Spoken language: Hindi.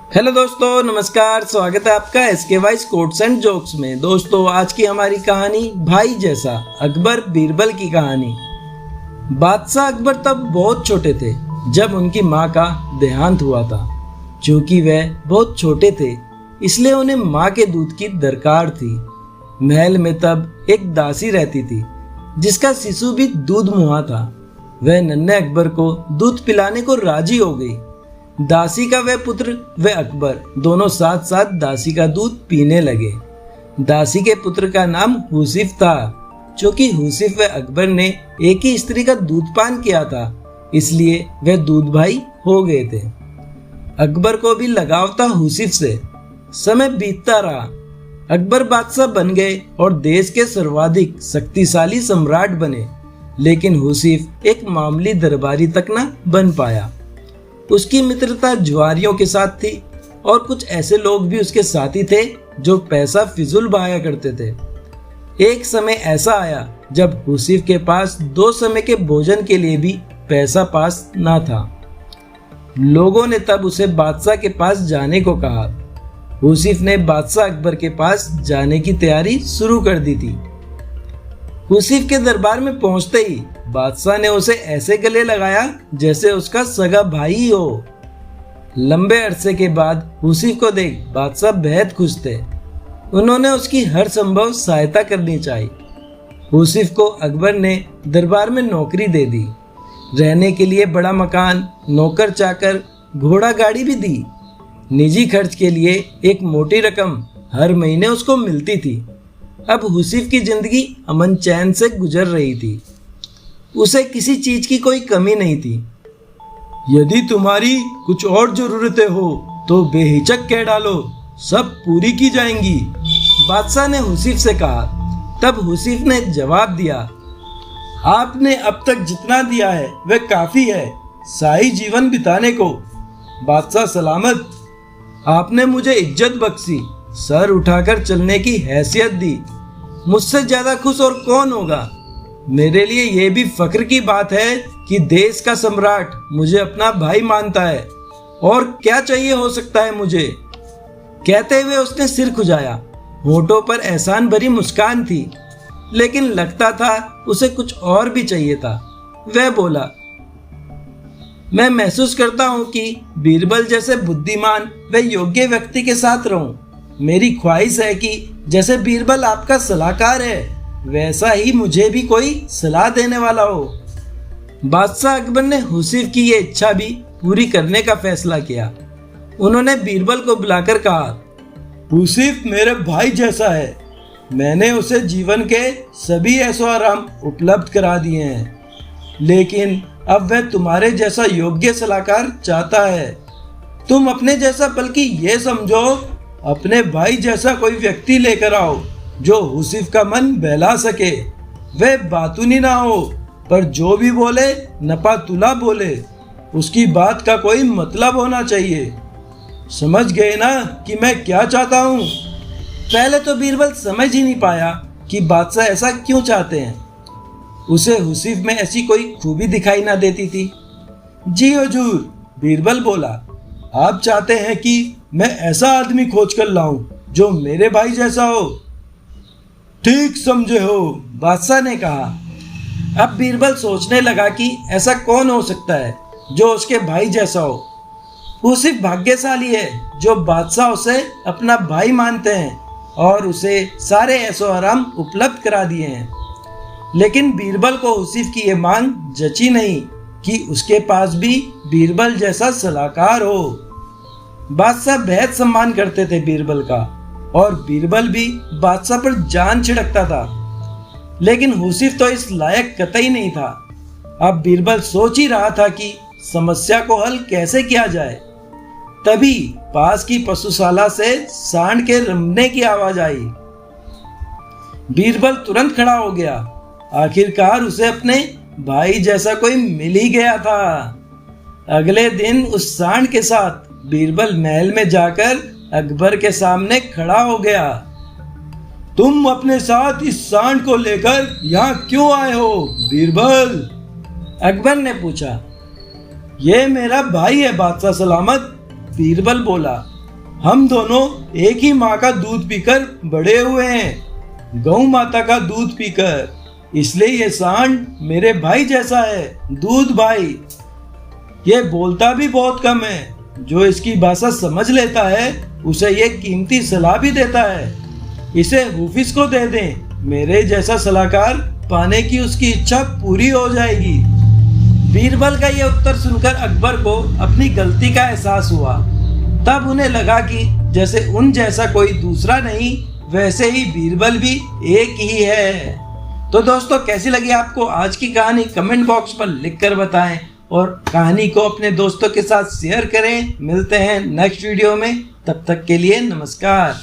हेलो दोस्तों, नमस्कार। स्वागत है आपका SK wise quotes and jokes में। दोस्तों, आज की हमारी कहानी भाई जैसा अकबर बीरबल की कहानी। बादशाह अकबर तब बहुत छोटे थे जब उनकी माँ का देहांत हुआ था। क्योंकि वह बहुत छोटे थे इसलिए उन्हें माँ के दूध की दरकार थी। महल में तब एक दासी रहती थी जिसका शिशु भी दूध मुहा था। वह नन्हे अकबर को दूध पिलाने को राजी हो गई। दासी का वह पुत्र व अकबर दोनों साथ साथ दासी का दूध पीने लगे। दासी के पुत्र का नाम हुसिफ था। क्योंकि हुसिफ व अकबर ने एक ही स्त्री का दूध पान किया था इसलिए वह दूध भाई हो गए थे। अकबर को भी लगाव था हुसिफ से। समय बीतता रहा, अकबर बादशाह बन गए और देश के सर्वाधिक शक्तिशाली सम्राट बने। लेकिन हुसिफ एक मामूली दरबारी तक न बन पाया। उसकी मित्रता जुआरियों के साथ थी और कुछ ऐसे लोग भी उसके साथी थे जो पैसा फिजूल बहाया करते थे। एक समय ऐसा आया जब हुसिफ के पास 2 समय के भोजन के लिए भी पैसा पास ना था। लोगों ने तब उसे बादशाह के पास जाने को कहा। हुसिफ ने बादशाह अकबर के पास जाने की तैयारी शुरू कर दी थी। हुसिफ के दरबार में पहुंचते ही बादशाह ने उसे ऐसे गले लगाया जैसे उसका सगा भाई ही हो। लंबे अरसे के बाद हुसिफ को देख बादशाह बेहद खुश थे। उन्होंने उसकी हर संभव सहायता करनी चाहिए। हुसिफ को अकबर ने दरबार में नौकरी दे दी। रहने के लिए बड़ा मकान, नौकर चाकर, घोड़ा गाड़ी भी दी। निजी खर्च के लिए एक मोटी रकम हर महीने उसको मिलती थी। अब हुसिफ की जिंदगी अमन चैन से गुजर रही थी। उसे किसी चीज की कोई कमी नहीं थी। यदि तुम्हारी कुछ और जरूरतें हो तो बेहिचक कह डालो, सब पूरी की जाएंगी, बादशाह ने हुसिफ से कहा। तब हुसिफ ने जवाब दिया, आपने अब तक जितना दिया है वह काफी है शाही जीवन बिताने को। बादशाह सलामत, आपने मुझे इज्जत बख्शी, सर उठाकर चलने की हैसियत दी। मुझसे ज्यादा खुश और कौन होगा। मेरे लिए यह भी फख्र की बात है कि देश का सम्राट मुझे अपना भाई मानता है। और क्या चाहिए हो सकता है मुझे। कहते हुए उसने सिर खुजाया। होठों पर एहसान भरी मुस्कान थी, लेकिन लगता था उसे कुछ और भी चाहिए था। वह बोला, मैं महसूस करता हूं कि बीरबल जैसे बुद्धिमान व योग्य व्यक्ति के साथ रहूं। मेरी ख्वाहिश है कि जैसे बीरबल आपका सलाहकार है वैसा ही मुझे भी कोई सलाह देने वाला हो। बादशाह अकबर ने हुसिफ की ये इच्छा भी पूरी करने का फैसला किया। उन्होंने बीरबल को बुलाकर कहा, हुसिफ मेरे भाई जैसा है। मैंने उसे जीवन के सभी ऐशो आराम उपलब्ध करा दिए हैं, लेकिन अब वह तुम्हारे जैसा योग्य सलाहकार चाहता है। तुम अपने जैसा बल्कि ये समझो अपने भाई जैसा कोई व्यक्ति लेकर आओ जो हुसिफ का मन बहला सके। वह बातूनी ना हो पर जो भी बोले नपा तुला बोले। उसकी बात का कोई मतलब होना चाहिए। समझ गए ना कि मैं क्या चाहता हूँ। पहले तो बीरबल समझ ही नहीं पाया कि बादशाह ऐसा क्यों चाहते हैं। उसे हुसिफ में ऐसी कोई खूबी दिखाई ना देती थी। जी हुजूर, बीरबल बोला, आप चाहते हैं कि मैं ऐसा आदमी खोज कर लाऊं जो मेरे भाई जैसा हो। ठीक समझे हो, बादशाह ने कहा। अब बीरबल सोचने लगा कि ऐसा कौन हो सकता है जो उसके भाई जैसा हो। हुसिफ भाग्यशाली है जो बादशाह उसे अपना भाई मानते हैं और उसे सारे ऐशो आराम उपलब्ध करा दिए हैं। लेकिन बीरबल को हुसिफ की यह मांग जची नहीं कि उसके पास भी बीरबल जैसा सलाहकार हो। बादशाह बेहद सम्मान करते थे बीरबल का और बीरबल भी बादशाह पर जान छिड़कता था। लेकिन हुसिफ तो इस लायक कतई नहीं था। अब बीरबल सोच ही रहा था कि समस्या को हल कैसे किया जाए। तभी पास की पशुशाला से सांड के रमने की आवाज आई। बीरबल तुरंत खड़ा हो गया। आखिरकार उसे अपने भाई जैसा कोई मिल ही गया था। अगले दिन उस सांड के साथ बीरबल महल में जाकर अकबर के सामने खड़ा हो गया। तुम अपने साथ इस सांड को लेकर यहाँ क्यों आए हो बीरबल? अकबर ने पूछा। ये मेरा भाई है बादशाह सलामत, बीरबल बोला। हम दोनों एक ही माँ का दूध पीकर बड़े हुए हैं, गौ माता का दूध पीकर, इसलिए ये सांड मेरे भाई जैसा है, दूध भाई। ये बोलता भी बहुत कम है, जो इसकी भाषा समझ लेता है उसे ये कीमती सलाह भी देता है। इसे हुफिज को दे दें, मेरे जैसा सलाहकार पाने की उसकी इच्छा पूरी हो जाएगी। बीरबल का ये उत्तर सुनकर अकबर को अपनी गलती का एहसास हुआ। तब उन्हें लगा कि जैसे उन जैसा कोई दूसरा नहीं, वैसे ही बीरबल भी एक ही है। तो दोस्तों, कैसी लगी आपको आज की कहानी कमेंट बॉक्स पर लिखकर बताएं और कहानी को अपने दोस्तों के साथ शेयर करें। मिलते हैं नेक्स्ट वीडियो में, तब तक के लिए नमस्कार।